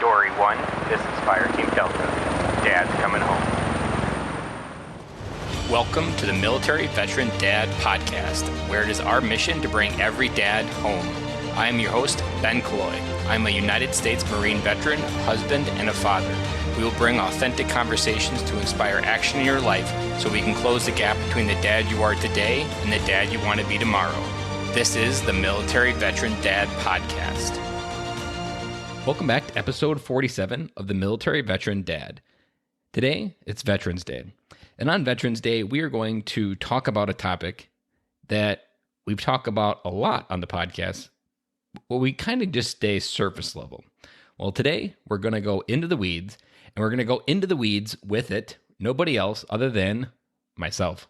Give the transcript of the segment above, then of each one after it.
Dory 1, this is Fireteam Delta. Dad's coming home. Welcome to the Military Veteran Dad Podcast, where it is our mission to bring every dad home. I am your host, Ben Killoy. I'm a United States Marine veteran, husband, and a father. We will bring authentic conversations to inspire action in your life so we can close the gap between the dad you are today and the dad you want to be tomorrow. This is the Military Veteran Dad Podcast. Welcome back to episode 47 of the Military Veteran Dad. Today, it's Veterans Day. And on Veterans Day, we are going to talk about a topic that we've talked about a lot on the podcast, but we kind of just stay surface level. Well, today, we're going to go into the weeds, and we're going to go into the weeds with it, nobody else other than myself.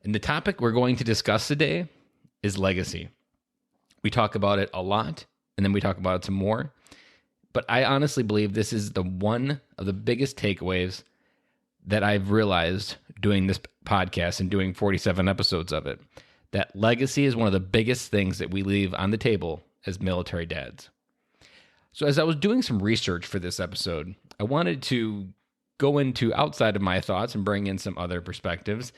And the topic we're going to discuss today is legacy. We talk about it a lot, and then we talk about it some more. But I honestly believe this is the one of the biggest takeaways that I've realized doing this podcast and doing 47 episodes of it, that legacy is one of the biggest things that we leave on the table as military dads. So as I was doing some research for this episode, I wanted to go into outside of my thoughts and bring in some other perspectives.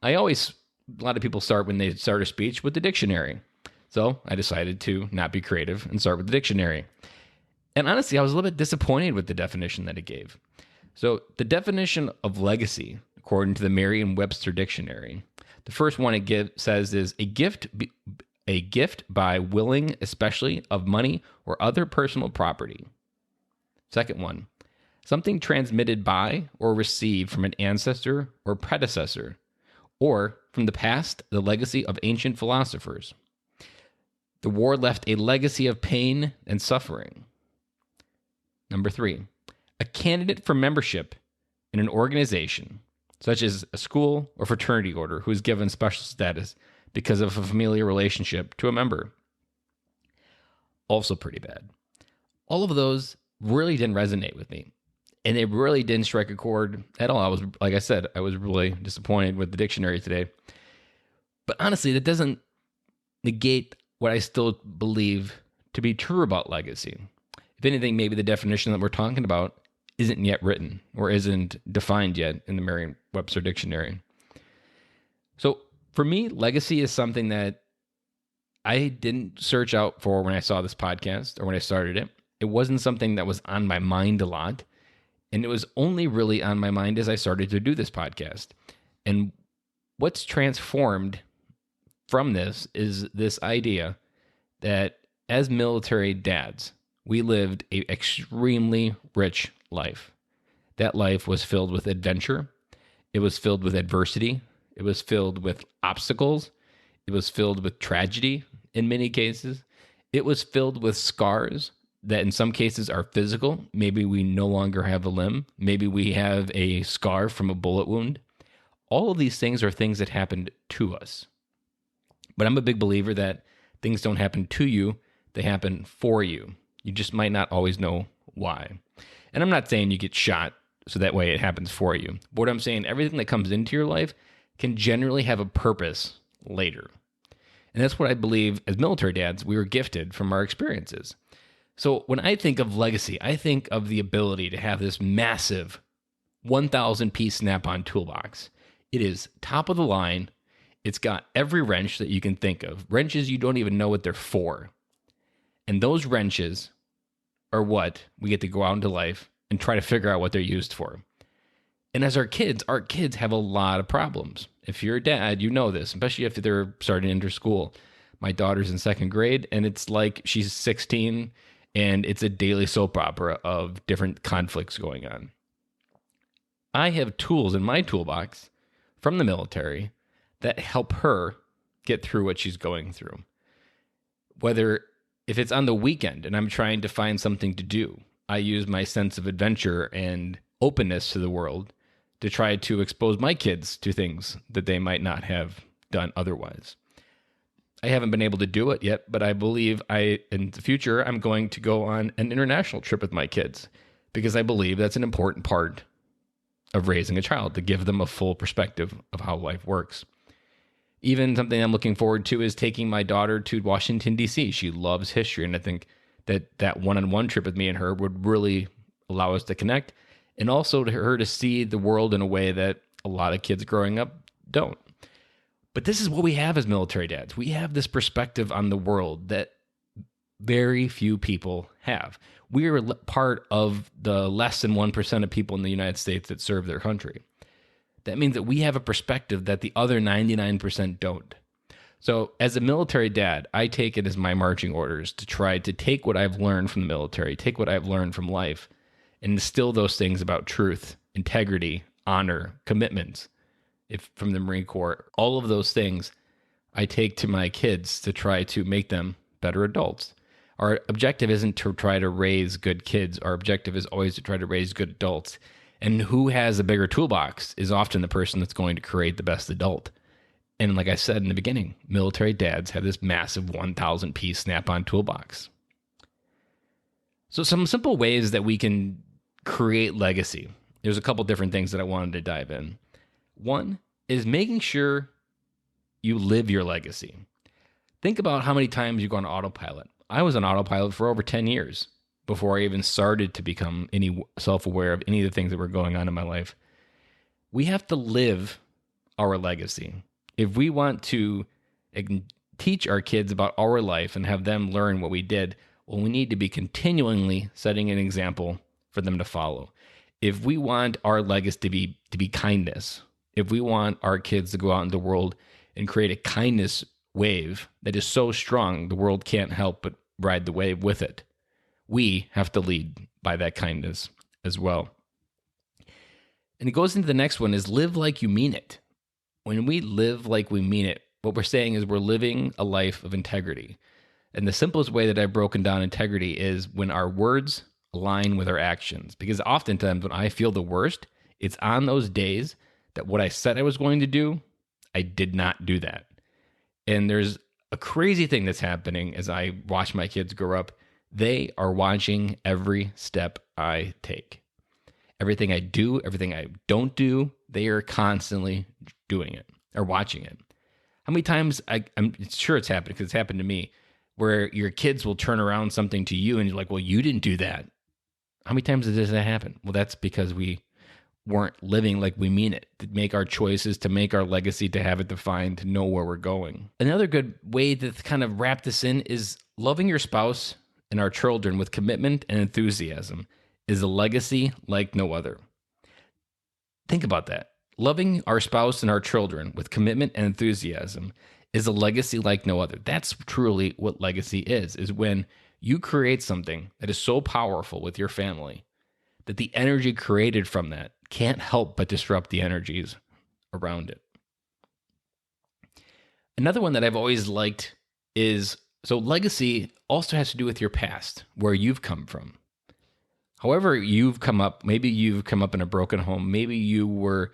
A lot of people start when they start a speech with the dictionary. So I decided to not be creative and start with the dictionary. And honestly, I was a little bit disappointed with the definition that it gave. So the definition of legacy, according to the Merriam-Webster Dictionary, the first one it says is a gift by willing, especially of money or other personal property. Second one, something transmitted by or received from an ancestor or predecessor, or from the past, the legacy of ancient philosophers. The war left a legacy of pain and suffering. Number 3, a candidate for membership in an organization, such as a school or fraternity order, who is given special status because of a familial relationship to a member. Also pretty bad. All of those really didn't resonate with me, and it really didn't strike a chord at all. Like I said, I was really disappointed with the dictionary today. But honestly, that doesn't negate what I still believe to be true about legacy. If anything, maybe the definition that we're talking about isn't yet written or isn't defined yet in the Merriam-Webster Dictionary. So for me, legacy is something that I didn't search out for when I saw this podcast or when I started it. It wasn't something that was on my mind a lot. And it was only really on my mind as I started to do this podcast. And what's transformed from this is this idea that as military dads, we lived an extremely rich life. That life was filled with adventure. It was filled with adversity. It was filled with obstacles. It was filled with tragedy in many cases. It was filled with scars that in some cases are physical. Maybe we no longer have a limb. Maybe we have a scar from a bullet wound. All of these things are things that happened to us. But I'm a big believer that things don't happen to you, they happen for you. You just might not always know why. And I'm not saying you get shot so that way it happens for you. But what I'm saying, everything that comes into your life can generally have a purpose later. And that's what I believe as military dads, we were gifted from our experiences. So when I think of legacy, I think of the ability to have this massive 1,000-piece Snap-on toolbox. It is top of the line. It's got every wrench that you can think of. Wrenches you don't even know what they're for. And those wrenches are what we get to go out into life and try to figure out what they're used for. And as our kids have a lot of problems. If you're a dad, you know this, especially if they're starting to enter school. My daughter's in second grade, and it's like she's 16, and it's a daily soap opera of different conflicts going on. I have tools in my toolbox from the military that help her get through what she's going through. If it's on the weekend and I'm trying to find something to do, I use my sense of adventure and openness to the world to try to expose my kids to things that they might not have done otherwise. I haven't been able to do it yet, but I believe in the future, I'm going to go on an international trip with my kids because I believe that's an important part of raising a child, to give them a full perspective of how life works. Even something I'm looking forward to is taking my daughter to Washington, D.C. She loves history, and I think that one-on-one trip with me and her would really allow us to connect, and also to her to see the world in a way that a lot of kids growing up don't. But this is what we have as military dads. We have this perspective on the world that very few people have. We are part of the less than 1% of people in the United States that serve their country. That means that we have a perspective that the other 99% don't. So as a military dad, I take it as my marching orders to try to take what I've learned from the military, take what I've learned from life, and instill those things about truth, integrity, honor, commitments, if from the Marine Corps, all of those things I take to my kids to try to make them better adults. Our objective isn't to try to raise good kids. Our objective is always to try to raise good adults. And who has a bigger toolbox is often the person that's going to create the best adult. And like I said in the beginning, military dads have this massive 1,000-piece Snap-on toolbox. So some simple ways that we can create legacy. There's a couple different things that I wanted to dive in. One is making sure you live your legacy. Think about how many times you go on autopilot. I was on autopilot for over 10 years before I even started to become any self-aware of any of the things that were going on in my life. We have to live our legacy. If we want to teach our kids about our life and have them learn what we did, well, we need to be continually setting an example for them to follow. If we want our legacy to be kindness, if we want our kids to go out in the world and create a kindness wave that is so strong the world can't help but ride the wave with it, we have to lead by that kindness as well. And it goes into the next one is live like you mean it. When we live like we mean it, what we're saying is we're living a life of integrity. And the simplest way that I've broken down integrity is when our words align with our actions. Because oftentimes when I feel the worst, it's on those days that what I said I was going to do, I did not do that. And there's a crazy thing that's happening as I watch my kids grow up. They are watching every step I take. Everything I do, everything I don't do, they are constantly doing it or watching it. How many times, I'm sure it's happened because it's happened to me, where your kids will turn around something to you and you're like, well, you didn't do that. How many times does that happen? Well, that's because we weren't living like we mean it, to make our choices, to make our legacy, to have it defined, to know where we're going. Another good way to kind of wrap this in is loving your spouse and our children with commitment and enthusiasm is a legacy like no other. Think about that. Loving our spouse and our children with commitment and enthusiasm is a legacy like no other. That's truly what legacy is when you create something that is so powerful with your family that the energy created from that can't help but disrupt the energies around it. Another one that I've always liked is, so legacy also has to do with your past, where you've come from. However you've come up, maybe you've come up in a broken home, maybe you were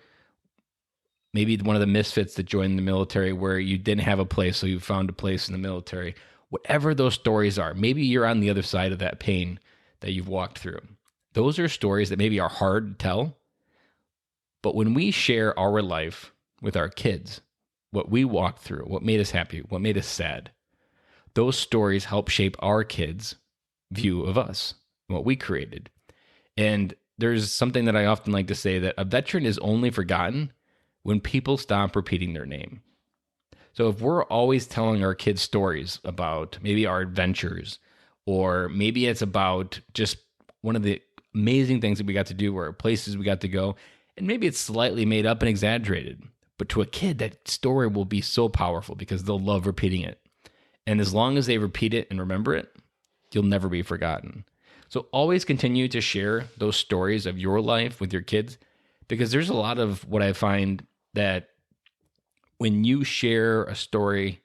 one of the misfits that joined the military where you didn't have a place, so you found a place in the military. Whatever those stories are, maybe you're on the other side of that pain that you've walked through. Those are stories that maybe are hard to tell, but when we share our life with our kids, what we walked through, what made us happy, what made us sad, those stories help shape our kids' view of us, what we created. And there's something that I often like to say, that a veteran is only forgotten when people stop repeating their name. So if we're always telling our kids stories about maybe our adventures, or maybe it's about just one of the amazing things that we got to do, or places we got to go, and maybe it's slightly made up and exaggerated, but to a kid, that story will be so powerful because they'll love repeating it. And as long as they repeat it and remember it, you'll never be forgotten. So always continue to share those stories of your life with your kids, because there's a lot of what I find that when you share a story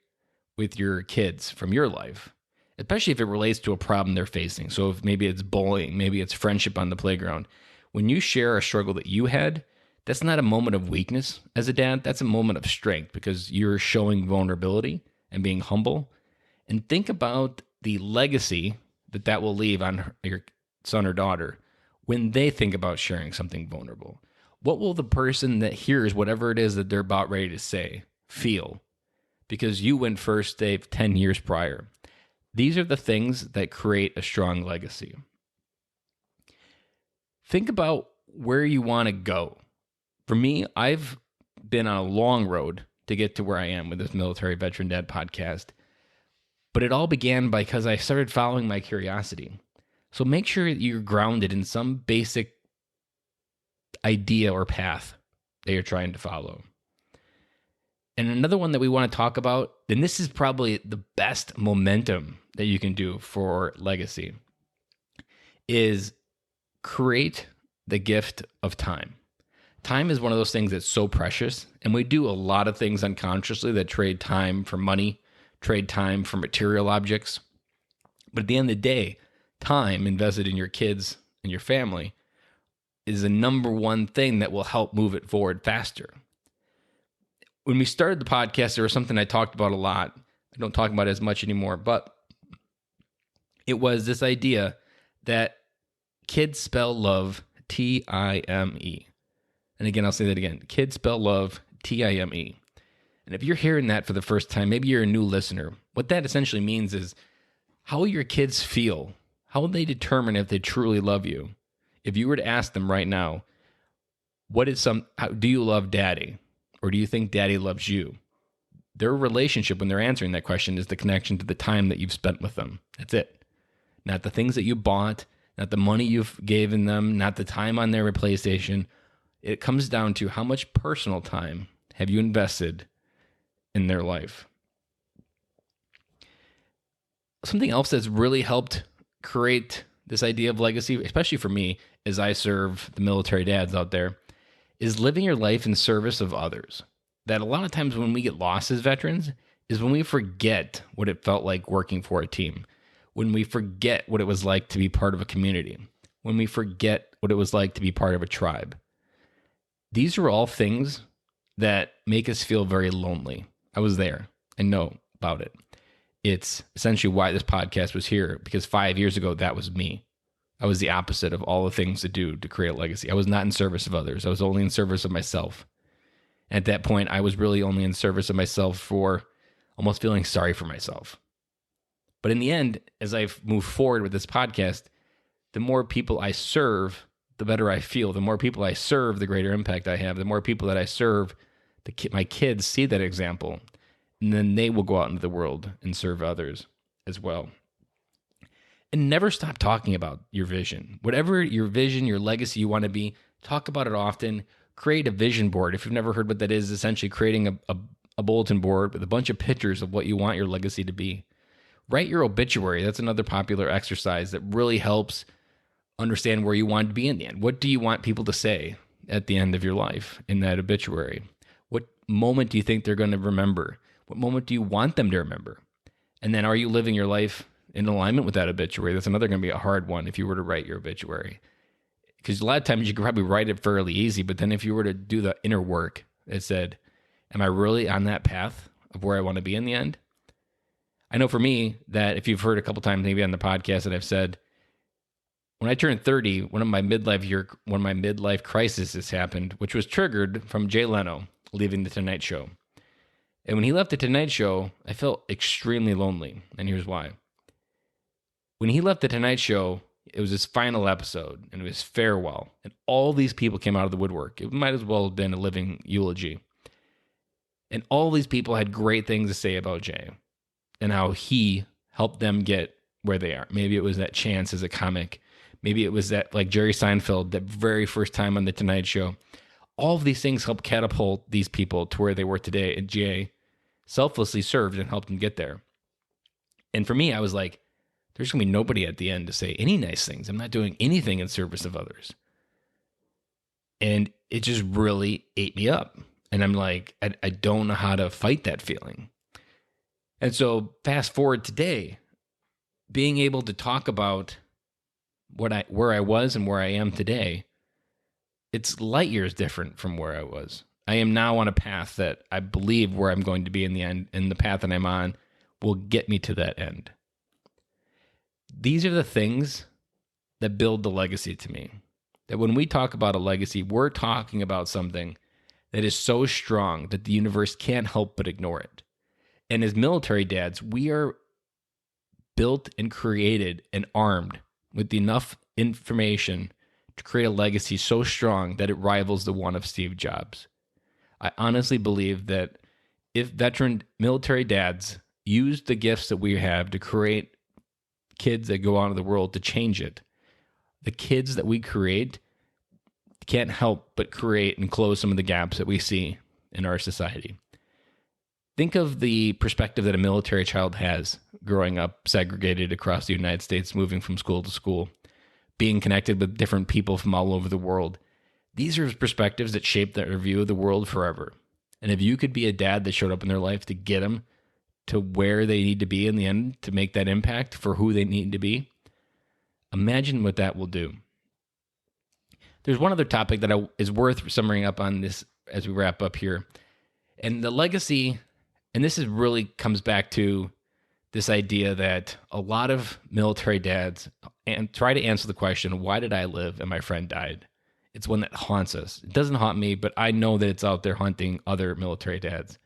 with your kids from your life, especially if it relates to a problem they're facing. So if maybe it's bullying, maybe it's friendship on the playground. When you share a struggle that you had, that's not a moment of weakness as a dad. That's a moment of strength, because you're showing vulnerability and being humble. And think about the legacy that will leave on your son or daughter when they think about sharing something vulnerable. What will the person that hears whatever it is that they're about ready to say feel? Because you went first, Dave, 10 years prior. These are the things that create a strong legacy. Think about where you want to go. For me, I've been on a long road to get to where I am with this Military Veteran Dad podcast. But it all began because I started following my curiosity. So make sure that you're grounded in some basic idea or path that you're trying to follow. And another one that we want to talk about, and this is probably the best momentum that you can do for legacy, is create the gift of time. Time is one of those things that's so precious, and we do a lot of things unconsciously that trade time for money, trade time for material objects. But at the end of the day, time invested in your kids and your family is the number one thing that will help move it forward faster. When we started the podcast, there was something I talked about a lot. I don't talk about it as much anymore, but it was this idea that kids spell love T-I-M-E. And again, I'll say that again. Kids spell love T-I-M-E. And if you're hearing that for the first time, maybe you're a new listener. What that essentially means is how will your kids feel? How will they determine if they truly love you? If you were to ask them right now, do you love daddy? Or do you think daddy loves you? Their relationship when they're answering that question is the connection to the time that you've spent with them. That's it. Not the things that you bought, not the money you've given them, not the time on their PlayStation. It comes down to how much personal time have you invested in their life. Something else that's really helped create this idea of legacy, especially for me as I serve the military dads out there, is living your life in service of others. That a lot of times when we get lost as veterans is when we forget what it felt like working for a team, when we forget what it was like to be part of a community, when we forget what it was like to be part of a tribe. These are all things that make us feel very lonely. I was there. I know about it. It's essentially why this podcast was here, because 5 years ago, that was me. I was the opposite of all the things to do to create a legacy. I was not in service of others. I was only in service of myself. And at that point, I was really only in service of myself for almost feeling sorry for myself. But in the end, as I've moved forward with this podcast, the more people I serve, the better I feel. The more people I serve, the greater impact I have. The more people that I serve, my kids see that example. And then they will go out into the world and serve others as well. And never stop talking about your vision. Whatever your vision, your legacy you want to be, talk about it often. Create a vision board. If you've never heard what that is, essentially creating a bulletin board with a bunch of pictures of what you want your legacy to be. Write your obituary. That's another popular exercise that really helps understand where you want to be in the end. What do you want people to say at the end of your life in that obituary? What moment do you think they're going to remember? What moment do you want them to remember? And then are you living your life in alignment with that obituary? That's another going to be a hard one if you were to write your obituary. Because a lot of times you could probably write it fairly easy, but then if you were to do the inner work, it said, am I really on that path of where I want to be in the end? I know for me that if you've heard a couple times maybe on the podcast that I've said, when I turned 30, one of my midlife crises has happened, which was triggered from Jay Leno leaving The Tonight Show. And when he left The Tonight Show, I felt extremely lonely, and here's why. When he left The Tonight Show, it was his final episode, and it was farewell, and all these people came out of the woodwork. It might as well have been a living eulogy. And all these people had great things to say about Jay and how he helped them get where they are. Maybe it was that chance as a comic. Maybe it was that, like Jerry Seinfeld, that very first time on The Tonight Show. All of these things helped catapult these people to where they were today, and Jay selflessly served and helped them get there. And for me, I was like, there's going to be nobody at the end to say any nice things. I'm not doing anything in service of others. And it just really ate me up. And I'm like, I don't know how to fight that feeling. And so fast forward today, being able to talk about where I was and where I am today, it's light years different from where I was. I am now on a path that I believe where I'm going to be in the end, and the path that I'm on will get me to that end. These are the things that build the legacy to me. That when we talk about a legacy, we're talking about something that is so strong that the universe can't help but ignore it. And as military dads, we are built and created and armed with enough information to create a legacy so strong that it rivals the one of Steve Jobs. I honestly believe that if veteran military dads use the gifts that we have to create kids that go out into the world to change it, the kids that we create can't help but create and close some of the gaps that we see in our society. Think of the perspective that a military child has growing up segregated across the United States, moving from school to school, being connected with different people from all over the world. These are perspectives that shape their view of the world forever. And if you could be a dad that showed up in their life to get them to where they need to be in the end, to make that impact for who they need to be, imagine what that will do. There's one other topic that is worth summing up on this as we wrap up here. And the legacy, and this is really comes back to this idea that a lot of military dads try to answer the question, why did I live and my friend died? It's one that haunts us. It doesn't haunt me, but I know that it's out there haunting other military dads.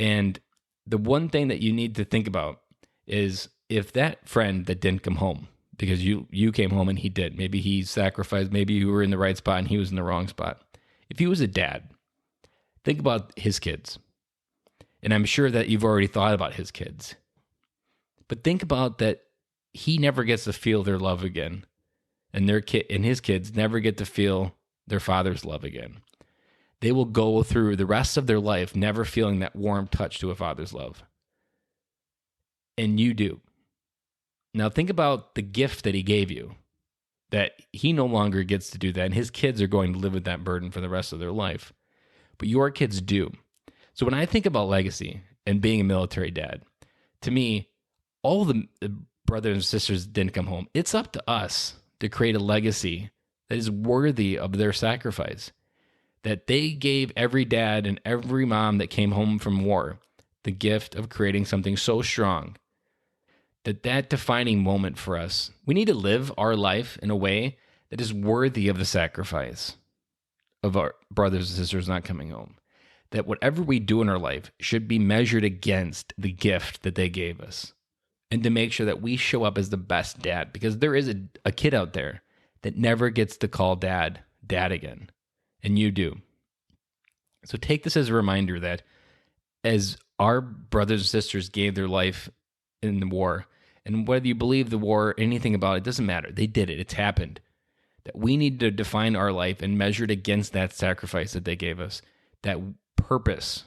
And the one thing that you need to think about is if that friend that didn't come home, because you came home and he did, maybe he sacrificed, maybe you were in the right spot and he was in the wrong spot. If he was a dad, think about his kids. And I'm sure that you've already thought about his kids. But think about that he never gets to feel their love again. And his kids never get to feel their father's love again. They will go through the rest of their life never feeling that warm touch to a father's love. And you do. Now think about the gift that he gave you, that he no longer gets to do that, and his kids are going to live with that burden for the rest of their life. But your kids do. So when I think about legacy and being a military dad, to me, all the brothers and sisters didn't come home. It's up to us to create a legacy that is worthy of their sacrifice, that they gave every dad and every mom that came home from war the gift of creating something so strong that defining moment for us, we need to live our life in a way that is worthy of the sacrifice of our brothers and sisters not coming home. That whatever we do in our life should be measured against the gift that they gave us. And to make sure that we show up as the best dad, because there is a kid out there that never gets to call dad again. And you do. So take this as a reminder that as our brothers and sisters gave their life in the war, and whether you believe the war, anything about it, doesn't matter. They did it. It's happened. That we need to define our life and measure it against that sacrifice that they gave us, that purpose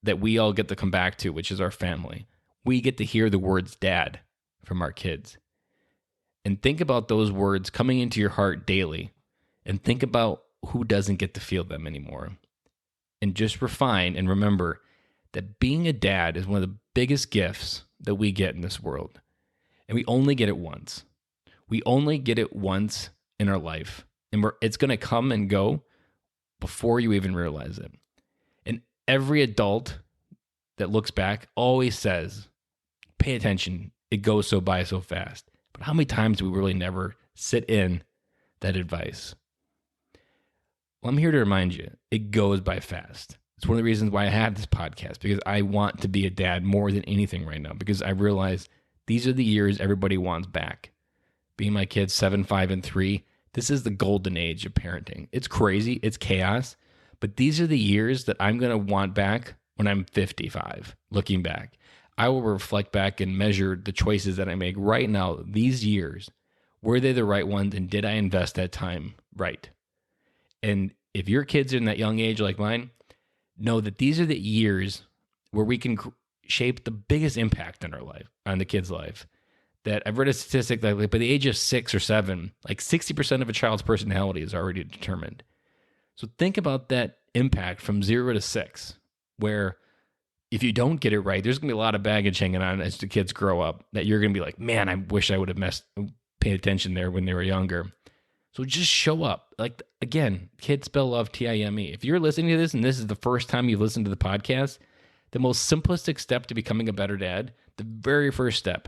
that we all get to come back to, which is our family. We get to hear the words dad from our kids. And think about those words coming into your heart daily, and think about who doesn't get to feel them anymore. And just refine and remember that being a dad is one of the biggest gifts that we get in this world. And we only get it once. We only get it once in our life. And it's going to come and go before you even realize it. And every adult that looks back always says, pay attention. It goes so by so fast. But how many times do we really never sit in that advice? Well, I'm here to remind you, it goes by fast. It's one of the reasons why I have this podcast, because I want to be a dad more than anything right now, because I realize these are the years everybody wants back. Being my kids 7, 5, and 3, this is the golden age of parenting. It's crazy. It's chaos. But these are the years that I'm going to want back when I'm 55, looking back. I will reflect back and measure the choices that I make right now, these years. Were they the right ones, and did I invest that time right? And if your kids are in that young age like mine, know that these are the years where we can shape the biggest impact in our life, on the kid's life. That I've read a statistic that by the age of 6 or 7, like 60% of a child's personality is already determined. So think about that impact from 0 to 6, where if you don't get it right, there's going to be a lot of baggage hanging on as the kids grow up, that you're going to be like, man, I wish I would have paid attention there when they were younger. So just show up. Like, again, kids spell love Time. If you're listening to this and this is the first time you've listened to the podcast, the most simplistic step to becoming a better dad, the very first step,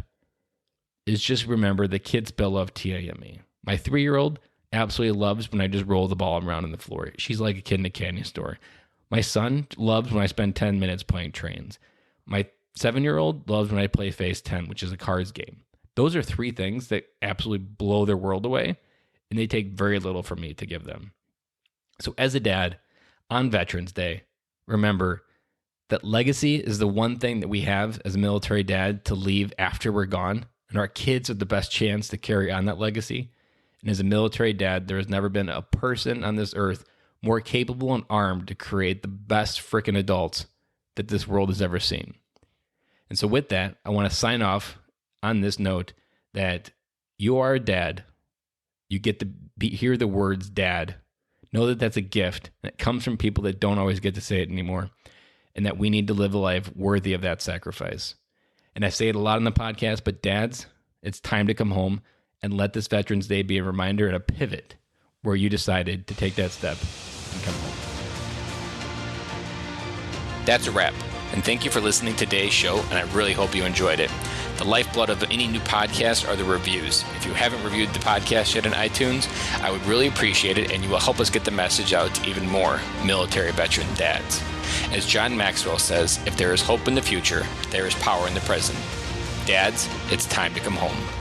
is just remember the kids spell love Time. My 3-year-old absolutely loves when I just roll the ball around on the floor. She's like a kid in a candy store. My son loves when I spend 10 minutes playing trains. My 7-year-old loves when I play Phase 10, which is a cards game. Those are 3 things that absolutely blow their world away, and they take very little from me to give them. So as a dad, on Veterans Day, remember that legacy is the one thing that we have as a military dad to leave after we're gone, and our kids have the best chance to carry on that legacy. And as a military dad, there has never been a person on this earth more capable and armed to create the best freaking adults that this world has ever seen. And so with that, I want to sign off on this note that you are a dad. You get to hear the words dad. Know that that's a gift, and it comes from people that don't always get to say it anymore, and that we need to live a life worthy of that sacrifice. And I say it a lot in the podcast, but dads, it's time to come home and let this Veterans Day be a reminder and a pivot where you decided to take that step and come home. That's a wrap. And thank you for listening to today's show, and I really hope you enjoyed it. The lifeblood of any new podcast are the reviews. If you haven't reviewed the podcast yet on iTunes, I would really appreciate it, and you will help us get the message out to even more military veteran dads. As John Maxwell says, if there is hope in the future, there is power in the present. Dads, it's time to come home.